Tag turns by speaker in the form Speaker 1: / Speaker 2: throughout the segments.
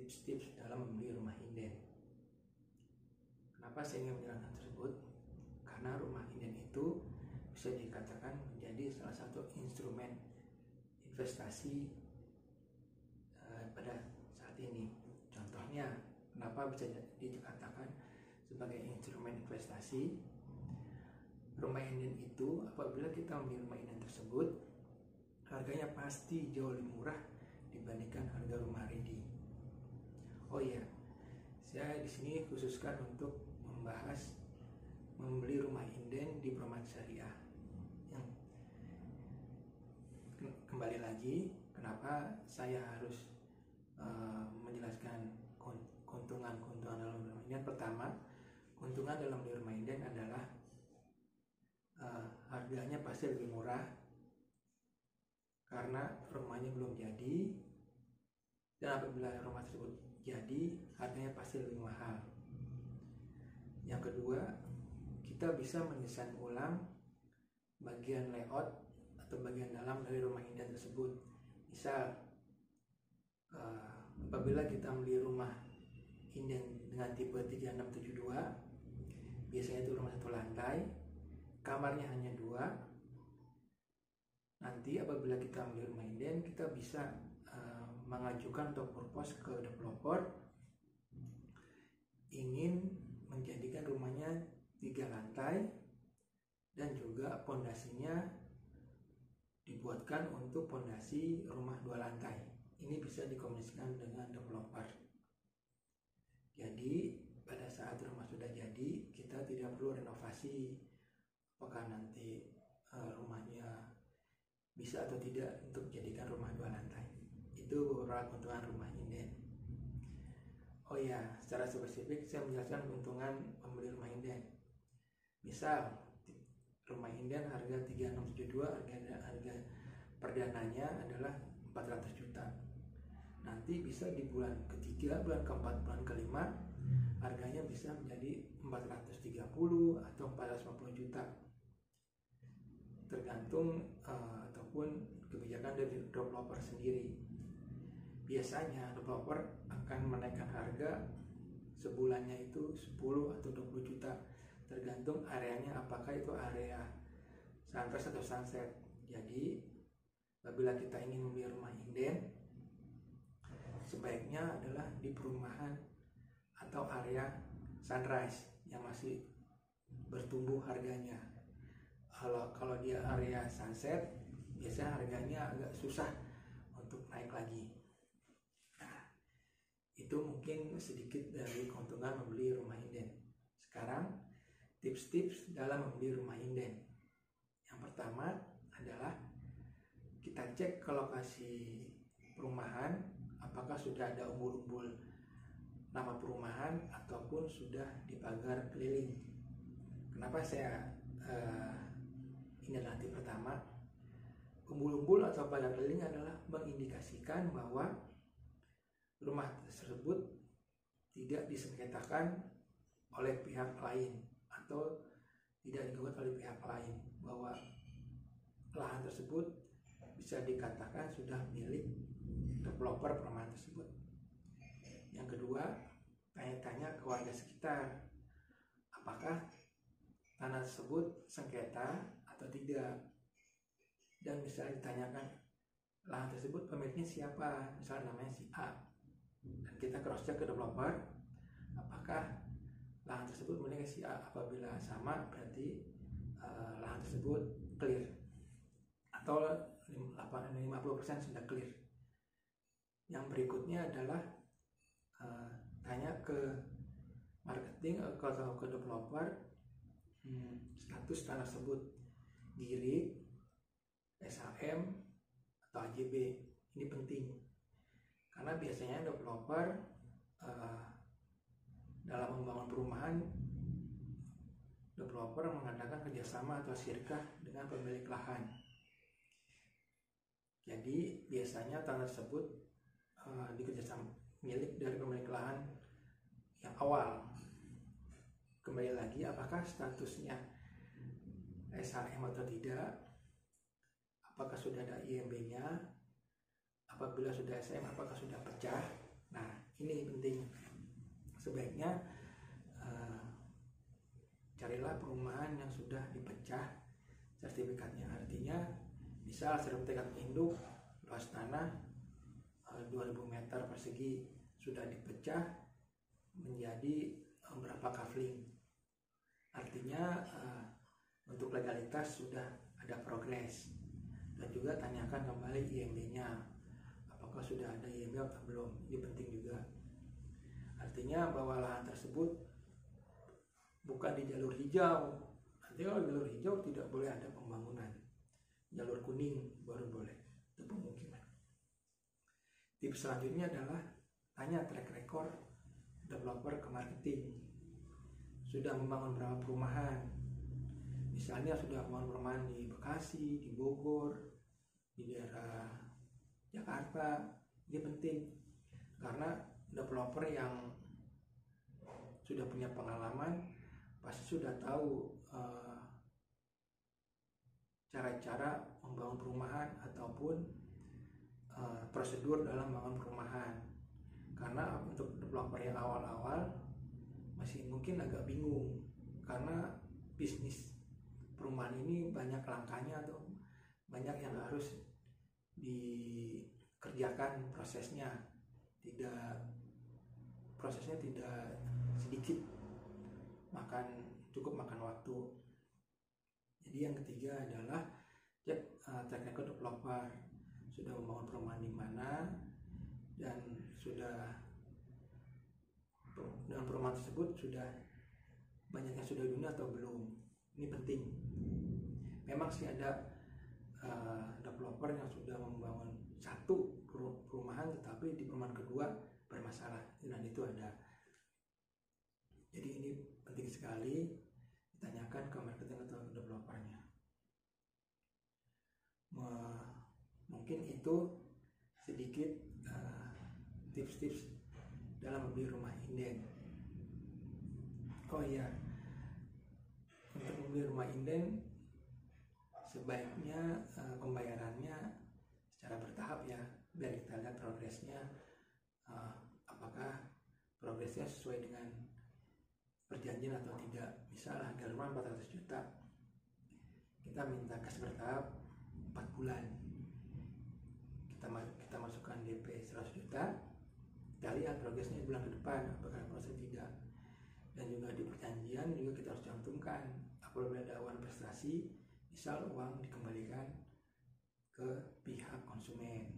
Speaker 1: tips-tips dalam membeli rumah inden. Kenapa saya ingin menjelaskan tersebut? Karena rumah inden itu bisa dikatakan menjadi salah satu instrumen investasi pada saat ini. Contohnya, kenapa bisa dikatakan sebagai instrumen investasi? Rumah inden itu, apabila kita membeli rumah inden tersebut, harganya pasti jauh lebih murah dibandingkan harga rumah ready. Oh iya, saya di sini khususkan untuk membahas membeli rumah inden di perumahan syariah. Yang kembali lagi, kenapa saya harus menjelaskan keuntungan dalam rumah inden. Pertama, keuntungan dalam beli rumah inden adalah harganya pasti lebih murah karena rumahnya belum jadi, dan apabila rumah tersebut jadi, harganya pasti lebih mahal. Yang kedua, kita bisa mendesain ulang bagian layout atau bagian dalam dari rumah inden tersebut. Misal, apabila kita membeli rumah inden dengan tipe 3672, biasanya itu rumah satu lantai, kamarnya hanya 2. Nanti apabila kita membeli rumah inden, kita bisa mengajukan atau propose ke developer ingin menjadikan rumahnya 3 lantai dan juga pondasinya dibuatkan untuk pondasi rumah 2 lantai. Ini bisa dikomunikasikan dengan developer. Jadi pada saat rumah sudah jadi, kita tidak perlu renovasi apakah nanti rumahnya bisa atau tidak untuk dijadikan rumah 2 lantai. Itu beberapa keuntungan rumah inden. Oh ya, secara spesifik saya menjelaskan keuntungan membeli rumah inden. Misal rumah inden harga 3672, harga perdananya adalah 400 juta. Nanti bisa di bulan ketiga, bulan keempat, bulan kelima harganya bisa menjadi 430 atau 450 juta. Tergantung ataupun kebijakan dari developer sendiri. Biasanya developer akan menaikkan harga sebulannya itu 10 atau 20 juta, tergantung areanya, apakah itu area sunrise atau sunset. Jadi apabila kita ingin membeli rumah inden, sebaiknya adalah di perumahan atau area sunrise yang masih bertumbuh harganya. Kalau dia area sunset, biasanya harganya agak susah untuk naik lagi. Nah, itu mungkin sedikit dari keuntungan membeli rumah inden. Sekarang tips-tips dalam membeli rumah inden. Yang pertama adalah kita cek ke lokasi perumahan, apakah sudah ada umbul-umbul nama perumahan ataupun sudah dipagar keliling. Kenapa saya ini adalah tip pertama? Umbul-umbul atau pagar keliling adalah mengindikasikan bahwa rumah tersebut tidak disengketakan oleh pihak lain atau tidak digugat oleh pihak lain, bahwa lahan tersebut bisa dikatakan sudah milik developer perumahan tersebut. Yang kedua, tanya-tanya ke warga sekitar, apakah tanah tersebut sengketa atau tidak. Dan misalnya ditanyakan lahan tersebut pemiliknya siapa, misalnya namanya si A, dan kita cross check ke developer apakah lahan tersebut miliknya si A. Apabila sama, berarti lahan tersebut clear atau 50% sudah clear. Yang berikutnya adalah tanya ke marketing atau ke developer status tanah tersebut GIRIK, SHM atau AJB. Ini penting karena biasanya developer dalam membangun perumahan, developer mengadakan kerjasama atau syirkah dengan pemilik lahan. Jadi biasanya tanah tersebut dikerjasama milik dari pemilik lahan yang awal. Kembali lagi, apakah statusnya SHM atau tidak, apakah sudah ada IMB-nya, apabila sudah SHM apakah sudah pecah. Nah, ini penting. Sebaiknya carilah perumahan yang sudah dipecah sertifikatnya. Artinya misal sertifikat induk luas tanah 2000 meter persegi sudah dipecah menjadi berapa kafling. Artinya untuk legalitas sudah ada progres. Dan juga tanyakan kembali IMB-nya, apakah sudah ada IMB atau belum. Ini penting juga. Artinya bahwa lahan tersebut bukan di jalur hijau. Nanti kalau jalur hijau tidak boleh ada pembangunan. Jalur kuning baru boleh, itu pemukiman. Tips selanjutnya adalah tanya track record developer ke marketing. Sudah membangun berapa perumahan? Misalnya sudah membangun perumahan di Bekasi, di Bogor, di daerah Jakarta. Ini penting karena developer yang sudah punya pengalaman pasti sudah tahu cara-cara membangun perumahan ataupun prosedur dalam membangun perumahan. Karena untuk developer yang awal-awal masih mungkin agak bingung karena bisnis perumahan ini banyak langkahnya atau banyak yang harus dikerjakan prosesnya. Prosesnya tidak sedikit, cukup makan waktu. Jadi yang ketiga adalah cek track record developer, sudah membangun perumahan di mana dan perumahan tersebut sudah banyak yang sudah dunia atau belum. Ini penting. Memang sih ada developer yang sudah membangun satu perumahan tetapi di perumahan kedua bermasalah, dan itu ada. Jadi ini penting sekali ditanyakan ke marketing atau developernya. Mungkin itu sedikit tips-tips dalam membeli rumah inden. Oh iya, untuk membeli rumah inden sebaiknya pembayarannya secara bertahap ya, biar kita lihat progresnya, apakah progresnya sesuai dengan perjanjian atau tidak. Misal harga rumah 400 juta, kita minta cash bertahap 4 bulan, kita masukkan DP 100 juta, kita lihat progresnya bulan ke depan apakah proses tidak. Dan juga di perjanjian juga kita harus cantumkan apabila ada awan prestasi, misal uang dikembalikan ke pihak konsumen.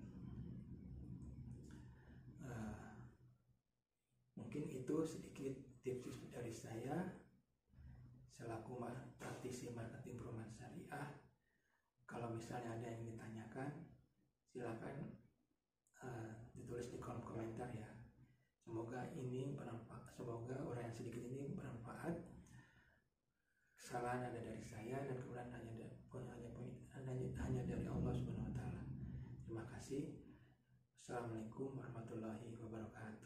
Speaker 1: Mungkin itu sedikit tips dari saya selaku praktisi marketing perumahan syariah. Kalau misalnya ada yang ditanyakan, silakan ditulis di kolom komentar ya. Semoga ini bermanfaat. Semoga orang yang sedikit ini bermanfaat. Kesalahan ada dari saya dan kemudian hanya dari Allah Subhanahu wa taala. Terima kasih. Assalamualaikum warahmatullahi wabarakatuh.